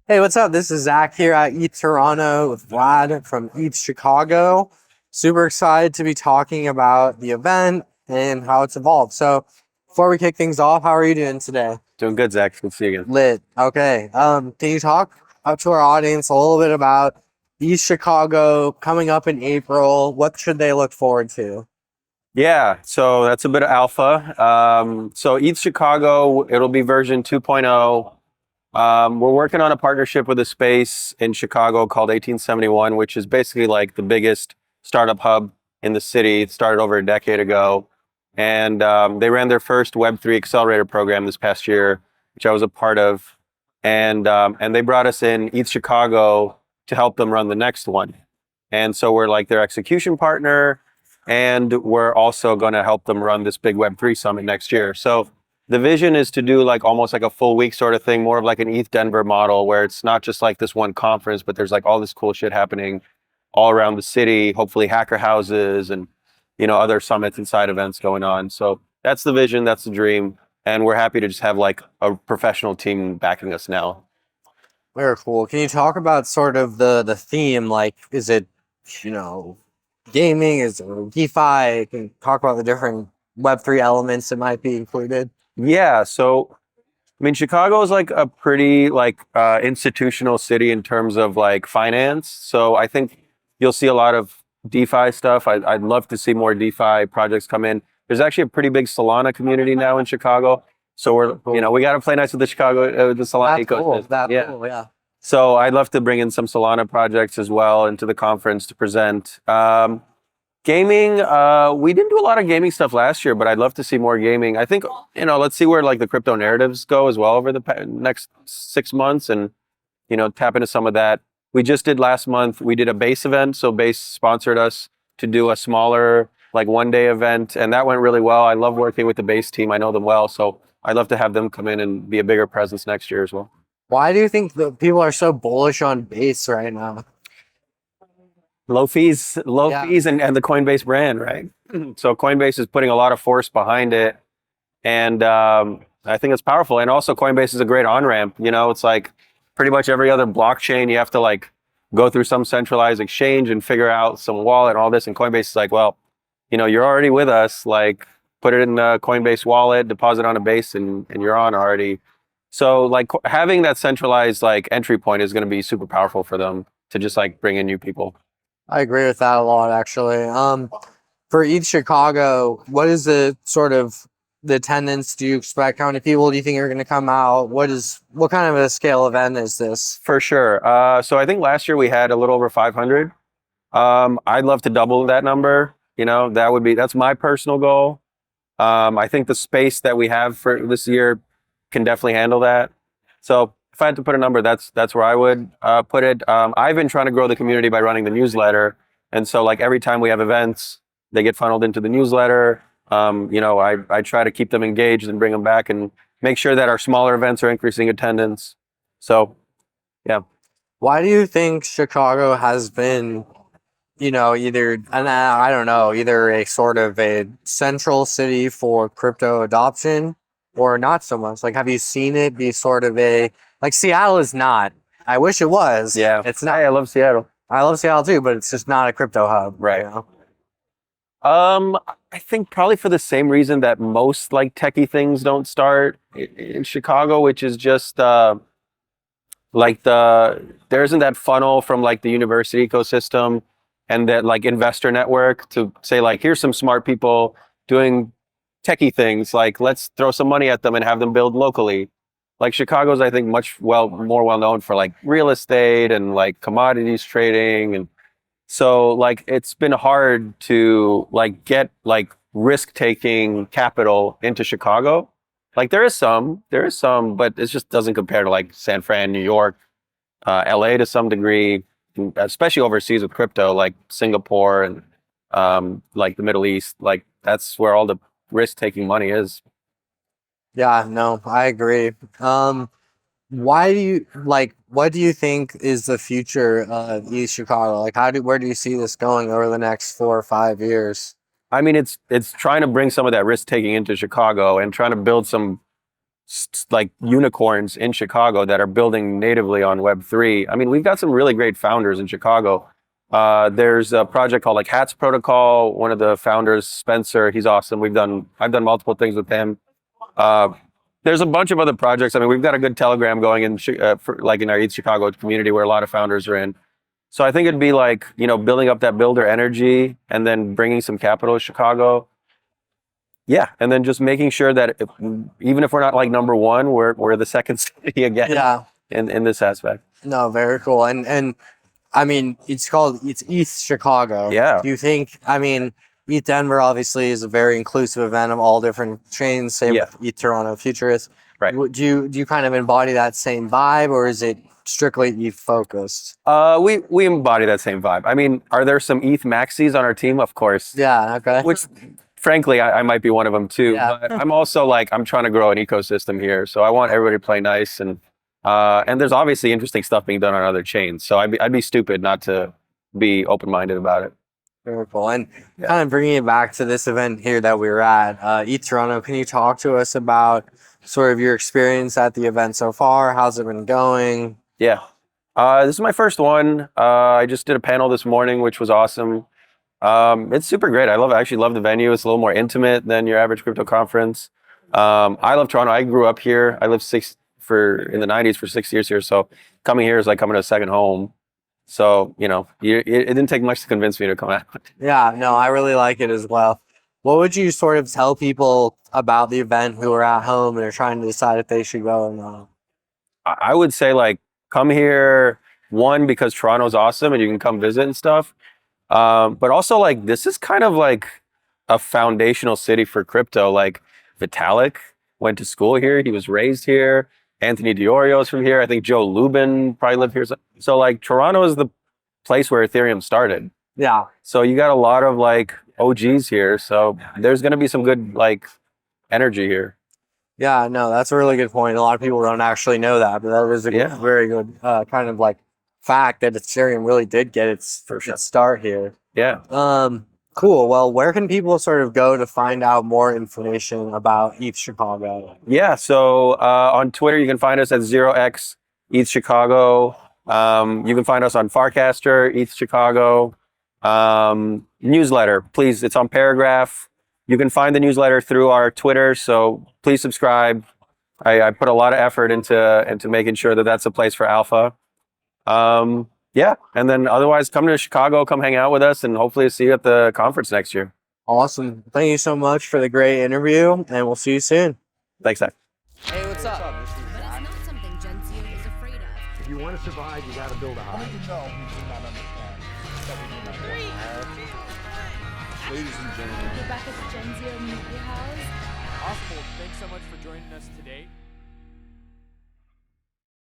Hey, what's up? This is Zach here at ETH Toronto with Vlad from ETH Chicago. Super excited to be talking about the event and how it's evolved. So, before we kick things off, how are you doing today? Doing good, Zach. Good to see you again. Lit. Okay. Can you talk up to our audience a little bit about ETH Chicago coming up in April? What should they look forward to? Yeah, so that's a bit of alpha. So ETH Chicago, it'll be version 2.0. We're working on a partnership with a space in Chicago called 1871, which is basically like the biggest startup hub in the city. It started over a decade ago. And they ran their first Web3 accelerator program this past year, which I was a part of. And they brought us in ETH Chicago to help them run the next one. And so we're like their execution partner, and we're also going to help them run this big Web3 summit next year. So the vision is to do like almost like a full week sort of thing, more of like an ETH Denver model where it's not just like this one conference, but there's like all this cool shit happening all around the city, hopefully hacker houses and, other summits and side events going on. So that's the vision, that's the dream. And we're happy to just have like a professional team backing us now. Very cool. Can you talk about sort of the theme? Like, is it, you know, gaming? Is it DeFi? Can you talk about the different Web3 elements that might be included? Yeah. So, I mean, Chicago is like a pretty like institutional city in terms of like finance. So I think you'll see a lot of DeFi stuff. I'd love to see more DeFi projects come in. There's actually a pretty big Solana community now in Chicago. So we got to play nice with the the Solana That's cool. ecosystem. That's Yeah. cool. Yeah. So I'd love to bring in some Solana projects as well into the conference to present. Gaming, we didn't do a lot of gaming stuff last year, but I'd love to see more gaming. I think, let's see where like the crypto narratives go as well over the next 6 months and, tap into some of that. We just did last month, we did a base event. So base sponsored us to do a smaller, like 1 day event. And that went really well. I love working with the base team. I know them well. So I'd love to have them come in and be a bigger presence next year as well. Why do you think the people are so bullish on base right now? Low Yeah. fees and the Coinbase brand, right? So Coinbase is putting a lot of force behind it. And I think it's powerful. And also Coinbase is a great on-ramp. It's like pretty much every other blockchain, you have to like go through some centralized exchange and figure out some wallet and all this. And Coinbase is like, well, you're already with us. Like put it in a Coinbase wallet, deposit on a base and you're on already. So like having that centralized like entry point is going to be super powerful for them to just like bring in new people. I agree with that a lot, actually. For each Chicago, what is the sort of the attendance do you expect? How many people do you think are going to come out? What kind of a scale event is this? For sure. So I think last year we had a little over 500. I'd love to double that number. That's my personal goal. I think the space that we have for this year can definitely handle that. So if I had to put a number, that's where I would put it. I've been trying to grow the community by running the newsletter, and so like every time we have events, they get funneled into the newsletter. I try to keep them engaged and bring them back and make sure that our smaller events are increasing attendance. So yeah. Why do you think Chicago has been, either, and I don't know, either a sort of a central city for crypto adoption or not so much? Like, have you seen it be sort of like Seattle is not. I wish it was. Yeah. It's not. Hey, I love Seattle. I love Seattle too, but it's just not a crypto hub. Right. I think probably for the same reason that most like techie things don't start in Chicago, which is just like there isn't that funnel from like the university ecosystem and that like investor network to say like here's some smart people doing techie things, like let's throw some money at them and have them build locally. Like Chicago's I think more well known for like real estate and like commodities trading, and so like it's been hard to like get like risk taking capital into Chicago. Like there is some, but it just doesn't compare to like San Fran, New York, LA to some degree, especially overseas with crypto, like Singapore and like the Middle East. Like that's where all the risk taking money is. Yeah, no, I agree. Why do you like? What do you think is the future of East Chicago? Like, where do you see this going over the next 4 or 5 years? I mean, it's trying to bring some of that risk taking into Chicago and trying to build some like unicorns in Chicago that are building natively on Web3. I mean, we've got some really great founders in Chicago. There's a project called like Hats Protocol. One of the founders, Spencer, he's awesome. I've done multiple things with him. There's a bunch of other projects. I mean, we've got a good Telegram going in, like in our ETH Chicago community where a lot of founders are in. So I think it'd be like, building up that builder energy and then bringing some capital to Chicago. Yeah, and then just making sure that even if we're not like number one, we're the second city again. Yeah. In this aspect. No, very cool. And I mean, it's ETH Chicago. Yeah. Do you think? I mean, ETH Denver obviously is a very inclusive event of all different chains. Same with ETH Toronto Futurist. Right. Do you kind of embody that same vibe, or is it strictly ETH focused? We embody that same vibe. I mean, are there some ETH maxis on our team? Of course. Yeah. Okay. Which, frankly, I might be one of them too. Yeah. But I'm also like, I'm trying to grow an ecosystem here, so I want everybody to play nice, and there's obviously interesting stuff being done on other chains. So I'd be stupid not to be open-minded about it. Very cool. And kind of bringing it back to this event here that we were at, ETH Toronto, can you talk to us about sort of your experience at the event so far? How's it been going? Yeah. This is my first one. I just did a panel this morning, which was awesome. It's super great. I actually love the venue. It's a little more intimate than your average crypto conference. I love Toronto. I grew up here. I lived in the 90s for 6 years here. So coming here is like coming to a second home. So, it didn't take much to convince me to come out. Yeah, no, I really like it as well. What would you sort of tell people about the event who are at home and are trying to decide if they should go or not? I would say like, come here, one, because Toronto's awesome and you can come visit and stuff. But also like, this is kind of like a foundational city for crypto. Like Vitalik went to school here. He was raised here. Anthony Diorio is from here. I think Joe Lubin probably lived here. So like Toronto is the place where Ethereum started. Yeah. So you got a lot of like OGs here. So there's going to be some good like energy here. Yeah, no, that's a really good point. A lot of people don't actually know that, but that is a very good kind of like fact that Ethereum really did get its start here. Yeah. Cool. Well, where can people sort of go to find out more information about ETH Chicago? Yeah. So on Twitter, you can find us at 0x ETH Chicago. You can find us on Farcaster, ETH Chicago. Newsletter, please. It's on Paragraph. You can find the newsletter through our Twitter. So please subscribe. I put a lot of effort into making sure that that's a place for alpha. Yeah, and then otherwise, come to Chicago, come hang out with us, and hopefully see you at the conference next year. Awesome. Thank you so much for the great interview, and we'll see you soon. Thanks, Zach. Hey, what's up? But it's not something Genzio is afraid of. If you want to survive, you got to build a hive. Ladies and gentlemen. We're back at the Genzio Media House. Awesome. Thanks so much for joining us today.